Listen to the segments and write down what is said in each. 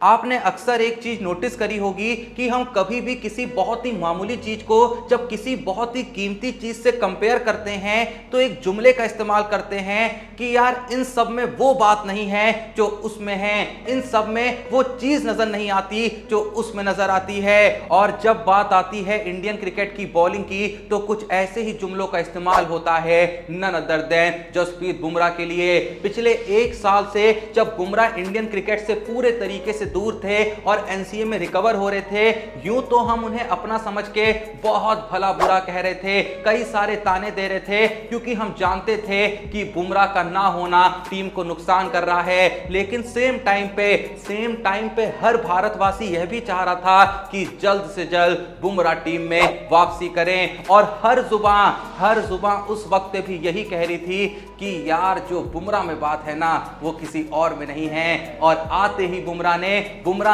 आपने अक्सर एक चीज नोटिस करी होगी कि हम कभी भी किसी बहुत ही मामूली चीज को जब किसी बहुत ही कीमती चीज से कंपेयर करते हैं तो एक जुमले का इस्तेमाल करते हैं कि यार इन सब में वो बात नहीं है जो उसमें है, इन सब में वो चीज नजर नहीं आती जो उसमें नजर आती है। और जब बात आती है इंडियन क्रिकेट की बॉलिंग की तो कुछ ऐसे ही जुमलों का इस्तेमाल होता है none other than Jasprit Bumrah के लिए। पिछले एक साल से जब बुमराह इंडियन क्रिकेट से पूरे तरीके से दूर थे और एनसीए में रिकवर हो रहे थे, यूं तो हम उन्हें अपना समझ के बहुत भला बुरा कह रहे थे, कई सारे ताने दे रहे थे क्योंकि हम जानते थे कि बुमराह का ना होना टीम को नुकसान कर रहा है। लेकिन सेम टाइम पे हर भारतवासी यह भी चाह रहा था कि जल्द से जल्द बुमराह टीम में वापसी करें। और हर जुबान उस वक्त भी यही कह रही थी कि यार जो बुमराह में बात है ना वो किसी और में नहीं है। और आते ही बुमराह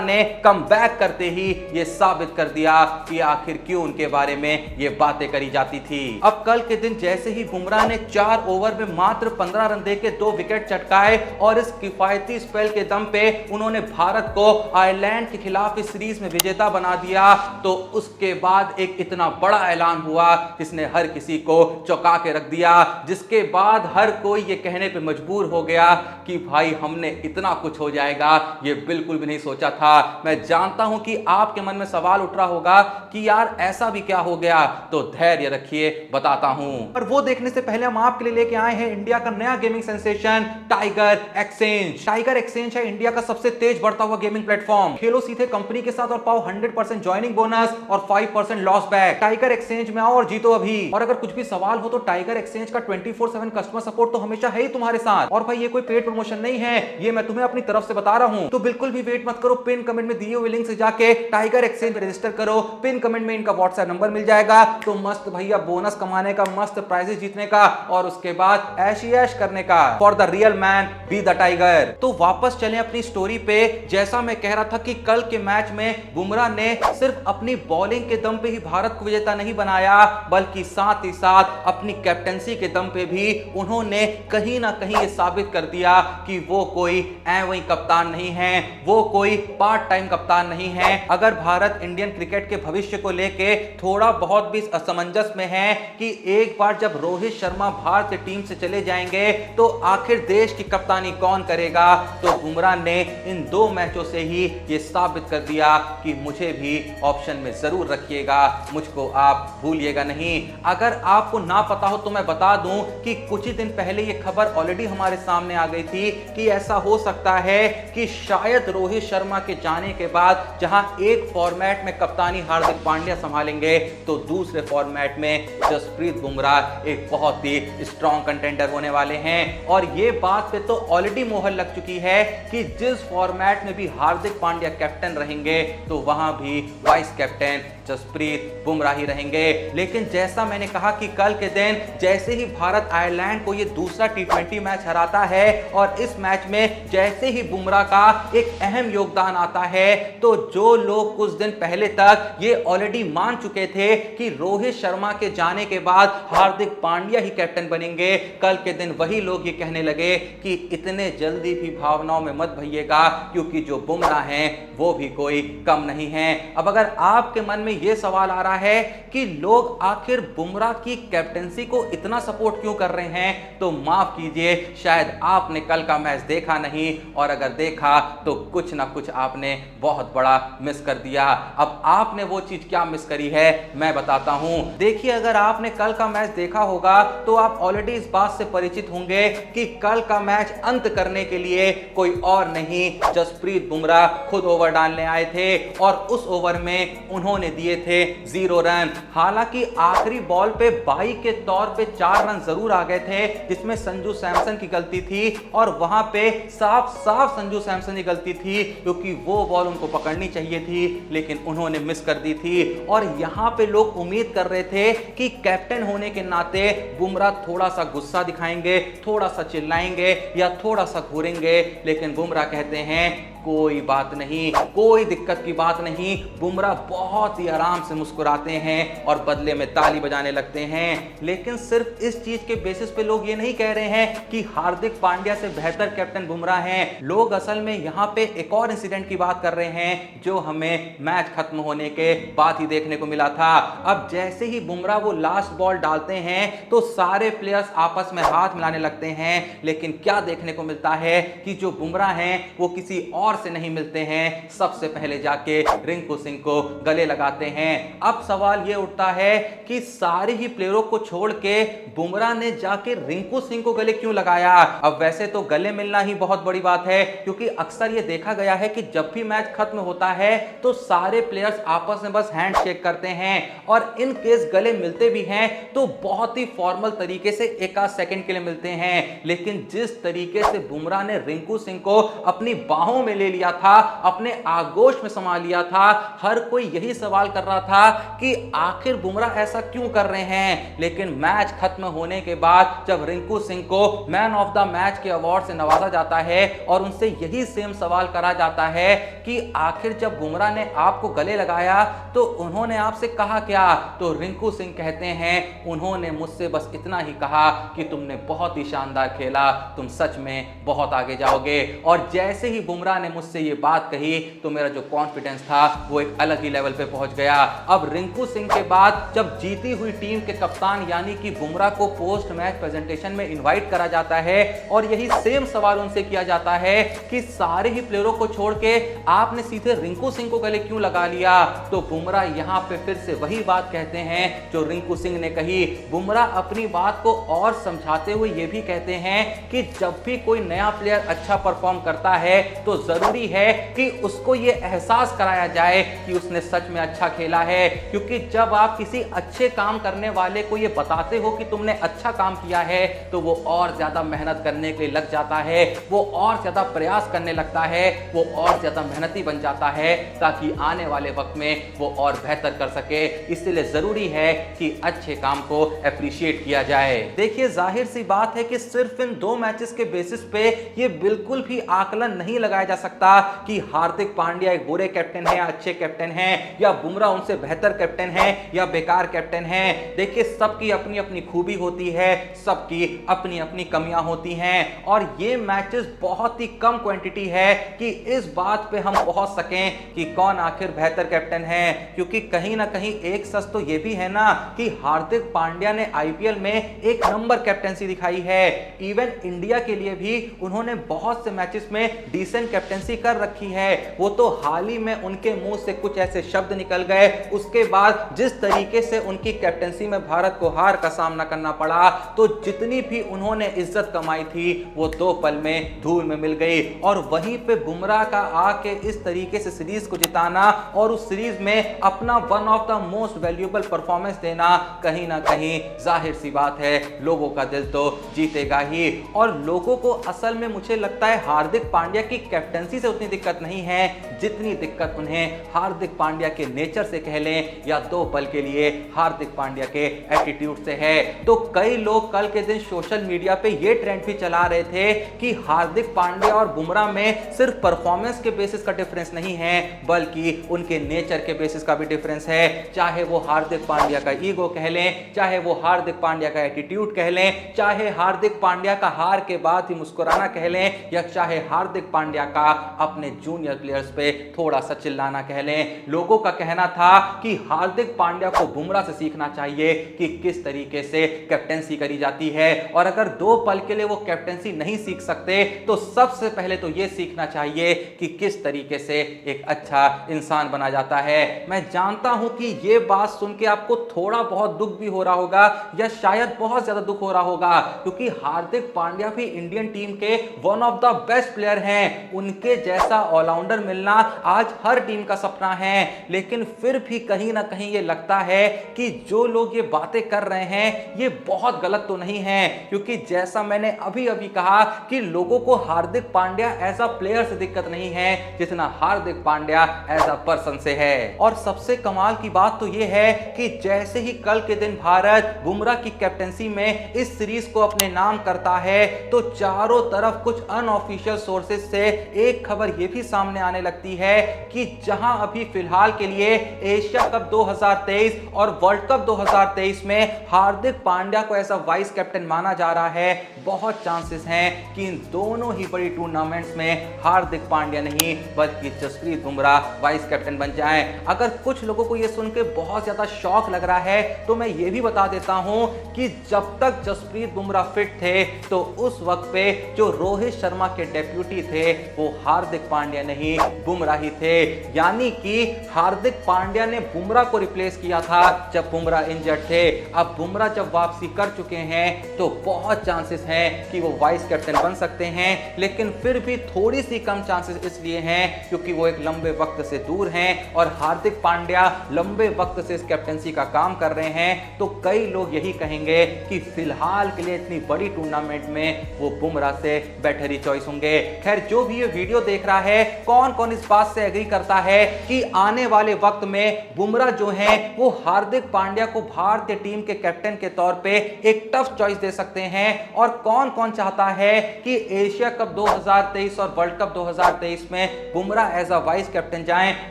ने कम बैक करते ही ये साबित कर दिया कि आखिर क्यों उनके बारे में ये बातें करी जाती थी। अब कल के दिन जैसे ही बुमराह ने 4 ओवर में मात्र 15 रन देके 2 विकेट चटकाए और इस किफायती स्पेल के दम पे उन्होंने भारत को आयरलैंड के खिलाफ इस सीरीज में विजेता बना दिया, तो उसके बाद एक इतना बड़ा ऐलान हुआ जिसने हर किसी को चौंका के रख दिया, जिसके बाद हर कोई ये कहने पे मजबूर हो गया कि भाई हमने इतना कुछ हो जाएगा ये बिल्कुल भी नहीं सोचा था। मैं जानता हूं कि आपके मन में सवाल उठ रहा होगा कि यार ऐसा भी क्या हो गया, तो धैर्य रखिए बताता हूं। पर वो देखने से पहले हम आपके लिए लेके आए हैं इंडिया का नया gaming sensation tiger exchange. Tiger exchange है इंडिया का सबसे तेज बढ़ता हुआ गेमिंग प्लेटफॉर्म। खेलो सीधे कंपनी के साथ और पाओ 100% ज्वाइनिंग बोनस और 5% लॉस बैक। टाइगर एक्सचेंज में आओ और जीतो अभी। और अगर कुछ भी सवाल हो तो टाइगर एक्सचेंज का 24/7 कस्टमर सपोर्ट तो हमेशा है ही तुम्हारे साथ। और भाई ये कोई पेड प्रमोशन नहीं है, ये मैं तुम्हें अपनी तरफ से बता रहा हूं, तो बिल्कुल भी वेट मत करो। पिन कमेंट में दिए हुए लिंक से जाके टाइगर एक्सचेंज में रजिस्टर करो। पिन कमेंट में इनका व्हाट्सएप नंबर मिल जाएगा, तो मस्त भैया बोनस कमाने का, मस्त प्राइजेस जीतने का और उसके बाद ऐशी ऐश करने का। For the real man be the tiger. तो वापस चलें अपनी स्टोरी पे। जैसा मैं कह रहा था कि कल के मैच में बुमराह ने सिर्फ अपनी बॉलिंग के दम पे ही भारत को विजेता नहीं बनाया, बल्कि साथ ही साथ अपनी कैप्टनसी के दम पे भी उन्होंने कहीं ना कहीं ये साबित कर दिया कि वो कोई वही कप्तान नहीं है, वो कोई पार्ट टाइम कप्तान नहीं है। अगर भारत इंडियन क्रिकेट के भविष्य को लेके थोड़ा बहुत भी असमंजस में है कि एक बार जब रोहित शर्मा भारतीय टीम से चले जाएंगे तो आखिर देश की कप्तानी कौन करेगा, तो बुमराह ने इन 2 मैचों से ही ये साबित कर दिया कि मुझे भी ऑप्शन में जरूर रखिएगा, मुझको आप भूलिएगा नहीं। अगर आपको ना पता हो तो मैं बता दूं कि कुछ ही दिन पहले ये खबर ऑलरेडी हमारे सामने आ गई थी कि ऐसा हो सकता है कि शायद रोहित शर्मा के जाने के बाद जहां एक फॉर्मेट में कप्तानी हार्दिक पांड्या संभालेंगे तो दूसरे फॉर्मेट में जसप्रीत बुमराह एक बहुत ही स्ट्रॉन्ग कंटेंडर होने वाले हैं। और ये बात पे तो ऑलरेडी मोहर लग चुकी है कि जिस फॉर्मेट में भी हार्दिक पांड्या कैप्टन रहेंगे तो वहां भी वाइस कैप्टन जसप्रीत बुमराह ही रहेंगे। लेकिन जैसा मैंने कहा कि कल के दिन जैसे ही भारत आयरलैंड को ये दूसरा T20 मैच हराता है और इस मैच में जैसे ही बुमराह का एक अहम योगदान आता है, तो जो लोग कुछ दिन पहले तक ये ऑलरेडी मान चुके थे कि रोहित शर्मा के जाने के बाद हार्दिक पांड्या ही कैप्टन बनेंगे, कल के दिन वही लोग ये कहने लगे कि इतने जल्दी भी भावनाओं में मत भइएगा क्योंकि जो बुमराह हैं वो भी कोई कम नहीं है। अब अगर आपके मन में ये सवाल आ रहा है कि लोग आखिर बुमराह की कैप्टनसी को इतना सपोर्ट क्यों कर रहे हैं, तो माफ कीजिए, शायद आपने कल का मैच देखा नहीं, और अगर देखा तो कुछ ना कुछ आपने बहुत बड़ा मिस कर दिया। अब आपने वो चीज क्या मिस करी है मैं बताता हूं। देखिए, अगर आपने कल का मैच देखा होगा तो आप ऑलरेडी इस बात से परिचित होंगे कि कल का मैच अंत करने के लिए कोई और नहीं जसप्रीत बुमराह खुद ओवर डालने आए थे और उस ओवर में उन्होंने दिए थे 0 रन। हालांकि आखिरी बॉल पे बाई के तौर पे 4 रन जरूर आ गए थे जिसमें संजू सैमसन की गलती थी, और वहां पे साफ संजू सैमसन की गलती थी क्योंकि वो बॉल उनको पकड़नी चाहिए थी लेकिन उन्होंने मिस कर दी थी। और यहां पे लोग उम्मीद कर रहे थे कि कैप्टन होने के नाते बुमराह थोड़ा सा गुस्सा दिखाएंगे, थोड़ा सा चिल्लाएंगे या थोड़ा सा घूरेंगे, लेकिन बुमराह कहते हैं कोई बात नहीं, कोई दिक्कत की बात नहीं। बुमराह बहुत ही आराम से मुस्कुराते हैं और बदले में ताली बजाने लगते हैं। लेकिन सिर्फ इस चीज के बेसिस पे लोग ये नहीं कह रहे हैं कि हार्दिक पांड्या से बेहतर कैप्टन बुमराह हैं। लोग असल में यहां पे एक और इंसिडेंट की बात कर रहे हैं जो हमें मैच खत्म होने के बाद ही देखने को मिला था। अब जैसे ही बुमराह वो लास्ट बॉल डालते हैं तो सारे प्लेयर्स आपस में हाथ मिलाने लगते हैं, लेकिन क्या देखने को मिलता है कि जो बुमराह हैं वो किसी और से नहीं मिलते हैं, सबसे पहले जाके रिंकू सिंह को गले लगाते हैं। अब सवाल ये उठता है कि सारे ही प्लेयरों को छोड़ के बुमराह ने जाके रिंकू सिंह को गले क्यों लगाया। अब वैसे तो गले मिलना ही बहुत बड़ी बात है, क्योंकि अक्सर ये देखा गया है कि जब भी मैच खत्म होता है तो सारे प्लेयर्स आपस में बस हैंड शेक करते हैं, और इन केस गले मिलते भी हैं तो बहुत ही फॉर्मल तरीके से एक आध सेकंड के लिए मिलते हैं। लेकिन जिस तरीके से बुमराह ने रिंकू सिंह को अपनी बाहों में ले लिया था, अपने आगोश में समा लिया था, हर कोई यही सवाल कर रहा था कि आखिर बुमराह ऐसा क्यों कर रहे हैं। लेकिन मैच खत्म होने के बाद जब रिंकू सिंह को मैन ऑफ द मैच के अवार्ड से नवाजा जाता है और उनसे यही सेम सवाल करा जाता है कि आखिर जब बुमराह ने आपको गले लगाया तो उन्होंने आपसे कहा क्या, तो रिंकू सिंह कहते हैं उन्होंने मुझसे बस इतना ही कहा कि तुमने बहुत ही शानदार खेला, तुम सच में बहुत आगे जाओगे। और जैसे ही बुमराह ने मुझसे ये बात कही तो मेरा जो कॉन्फिडेंस था वो एक अलग ही लेवल पे पहुंच गया। अब रिंकू सिंह के बाद जब जीती हुई टीम के कप्तान यानी कि बुमराह को पोस्ट मैच प्रेजेंटेशन में इनवाइट करा जाता है और यही सेम सवाल उनसे किया जाता है कि सारे ही प्लेयरों को छोड़ के आपने सीधे रिंकू सिंह को गले क्यों लगा लिया, तो बुमराह यहां पे फिर से वही बात कहते हैं जो रिंकू सिंह ने कही। बुमराह अपनी बात को और समझाते हुए ये भी कहते हैं कि जब भी कोई नया प्लेयर अच्छा परफॉर्म करता है तो जरूरी है कि उसको ये एहसास कराया जाए कि उसने सच में अच्छा खेला है, क्योंकि जब आप किसी अच्छे काम करने वाले को ये बताते हो कि तुमने अच्छा काम किया है तो वो और ज्यादा मेहनत करने के लिए लग जाता है, वो और ज्यादा प्रयास करने लगता है, वो और ज्यादा मेहनती बन जाता है ताकि आने वाले वक्त में वो और बेहतर कर सके। इसलिए जरूरी है कि अच्छे काम को अप्रिशिएट किया जाए। देखिए जाहिर सी बात है कि सिर्फ इन 2 मैचेस के बेसिस पे ये बिल्कुल भी आकलन नहीं लगाया जा सकता कि हार्दिक पांड्या एक बुरे कैप्टन है या अच्छे कैप्टन हैं, या बुमराह उनसे बेहतर कैप्टन है या बेकार कैप्टन है। देखिए सबकी अपनी अपनी खूबी होती है, सबकी अपनी अपनी कमियां होती हैं, और ये मैचेस बहुत ही कम क्वांटिटी है कि इस बात पे हम पहुंच सकें कि कौन आखिर बेहतर कैप्टन है। क्योंकि कहीं ना कहीं एक सच तो ये भी है ना कि हार्दिक पांड्या ने आईपीएल में एक नंबर कैप्टनसी दिखाई है। इवन इंडिया के लिए भी उन्होंने बहुत से मैचेस में डिसेंट कैप्टनसी कर रखी है। वो तो हाल ही में उनके मुंह से कुछ ऐसे शब्द निकल गए, उसके बाद जिस तरीके से उनकी कैप्टनसी में भारत को हार का सामना करना पड़ा, तो जितनी भी उन्होंने इज्जत कमाई थी वो 2 पल में धूल में मिल गई। और वहीं पे बुमराह का आके इस तरीके से सीरीज को जिताना और उस सीरीज में अपना one of the most valuable performance देना, कहीं ना कहीं जाहिर सी बात है लोगों का दिल तो जीतेगा ही। और लोगों को असल में मुझे लगता है हार्दिक पांड्या की कैप्टनसी से उतनी दिक्कत नहीं है जितनी दिक्कत उन्हें हार्दिक पांड्या के नेचर से कह लें या 2 पल के लिए हार्दिक पांड्या के एटीट्यूड से है। तो कई लोग कल के दिन सोशल मीडिया पे ये ट्रेंड भी चला रहे थे कि हार्दिक पांड्या और बुमराह में सिर्फ परफॉर्मेंस के बेसिस का डिफरेंस नहीं है बल्कि उनके नेचर के बेसिस का भी डिफरेंस है। चाहे वो हार्दिक पांड्या का ईगो कह लें, चाहे वो हार्दिक पांड्या का एटीट्यूड कह लें, चाहे हार्दिक पांड्या का हार के बाद ही मुस्कुराना कह लें, या चाहे हार्दिक पांड्या का अपने जूनियर प्लेयर्स पे थोड़ा सा चिल्लाना कह लें। लोगों का कहना था कि हार्दिक पांड्या को बुमराह से सीखना चाहिए कि किस तरीके से कैप्टनसी करी जाती है, और अगर 2 पल के लिए वो कैप्टनसी नहीं सीख सकते तो सबसे पहले तो ये सीखना चाहिए कि किस तरीके से एक अच्छा इंसान बना जाता है। मैं जानता हूं कि ये बात सुन के आपको थोड़ा बहुत दुख भी हो रहा होगा या शायद बहुत ज्यादा दुख हो रहा होगा, क्योंकि हार्दिक पांड्या भी इंडियन टीम के one of the best player हैं। उनके जैसा ऑलराउंडर मिलना आज हर टीम का सपना है, लेकिन फिर भी कहीं ना कहीं ये लगता है कि जो लोग ये बातें कर रहे हैं ये बहुत गलत तो नहीं है, क्योंकि जैसा मैंने अभी अभी कहा कि लोगों को Hardik Pandya as a player से दिक्कत नहीं है जितना Hardik Pandya as a person से है। और सबसे कमाल की बात तो ये है कि जैसे ही कल के दिन भारत बुमराह की कैप्टनसी में इस सीरीज को अपने नाम करता है तो चारों तरफ कुछ अनऑफिशियल सोर्सेज से एक खबर यह भी सामने आने लगती है कि जहां अभी फिलहाल के लिए एशिया कप 2023 और वर्ल्ड कप 2023 में हार्दिक पांड्या को ऐसा वाइस कैप्टन माना जा रहा है, बहुत चांसेस हैं कि इन दोनों ही बड़ी टूर्नामेंट्स में हार्दिक पांड्या नहीं बल्कि जसप्रीत बुमराह वाइस कैप्टन बन जाएं। अगर कुछ लोगों को यह सुनकर बहुत ज्यादा शौक लग रहा है तो मैं यह भी बता देता हूं कि जब तक जसप्रीत बुमराह फिट थे तो उस वक्त पे जो रोहित शर्मा के डेप्यूटी थे वो हार्दिक पांड्या नहीं बुमराह ही थे। यानी कि हार्दिक पांड्या ने बुमराह को रिप्लेस किया था जब बुमराह इंजर्ड थे। अब बुमराह जब वापसी कर चुके हैं तो बहुत चांसेस हैं कि वो वाइस कैप्टन बन सकते हैं, लेकिन फिर भी थोड़ी सी कम चांसेस इसलिए हैं क्योंकि वो एक लंबे वक्त से दूर हैं और हार्दिक पांड्या लंबे वक्त से इस कैप्टनसी का काम कर रहे हैं। तो कई लोग यही कहेंगे कि फिलहाल के लिए इतनी बड़ी टूर्नामेंट में वो बुमराह से बेटर ही चॉइस होंगे। खैर, जो भी ये वीडियो देख रहा है, कौन कौन इस बात से एग्री करता है कि आने वाले वक्त में बुमराह जो हैं वो हार्दिक पांड्या को भारतीय टीम के कैप्टन के तौर पे एक टफ चॉइस दे सकते हैं, और कौन कौन चाहता है कि एशिया कप 2023 और वर्ल्ड कप 2023 में Bumrah as a vice captain जाएं,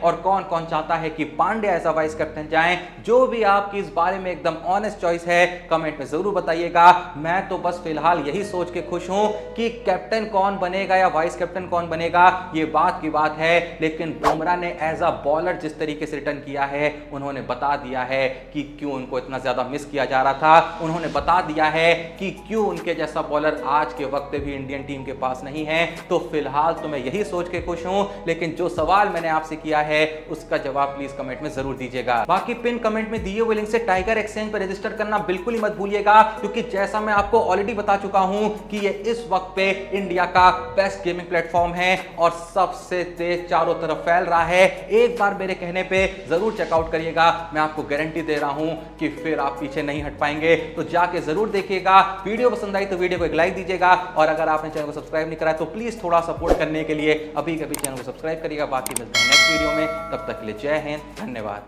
और कौन कौन चाहता है कि Pandya as a vice captain जाएं। जो भी आपकी इस बारे में एकदम ऑनेस्ट चॉइस है कमेंट में जरूर बताइएगा। मैं तो बस फिलहाल यही सोच के खुश हूं कि कैप्टन कौन बनेगा या वाइस कैप्टन कौन बनेगा ये बात की बात है, लेकिन बुमराह ने एज अ बॉलर जिस तरीके से रिटर्न किया है, उन्होंने बता दिया है कि क्यों उनको इतना ज्यादा मिस किया जा रहा था। उन्होंने बता दिया है कि क्यों उनके जैसा बॉलर आज के वक्त भी इंडियन टीम के पास नहीं है। तो फिलहाल तो मैं यही सोच के खुश हूं, लेकिन जो सवाल मैंने आपसे किया है उसका जवाब प्लीज कमेंट में जरूर दीजिएगा। बाकी पिन कमेंट में दिए हुए लिंक से टाइगर एक्सचेंज पर रजिस्टर करना बिल्कुल ही मत भूलिएगा, क्योंकि जैसा मैं आपको ऑलरेडी बता चुका हूं कि ये इस वक्त पे इंडिया का बेस्ट गेमिंग प्लेटफॉर्म है और सबसे तेज चारों तरफ फैल रहा है। एक बार मेरे कहने पे जरूर चेकआउट करिएगा, मैं आपको गारंटी दे रहा हूं कि फिर आप पीछे नहीं हट पाएंगे। तो जाके जरूर देखिएगा। वीडियो पसंद आई तो वीडियो को एक लाइक दीजिएगा, और अगर आपने चैनल को सब्सक्राइब नहीं करा तो प्लीज थोड़ा सपोर्ट करने के लिए अभी चैनल को सब्सक्राइब करिएगा। बाकी मिलते हैं नेक्स्ट वीडियो में, तब तक के लिए जय हिंद, धन्यवाद।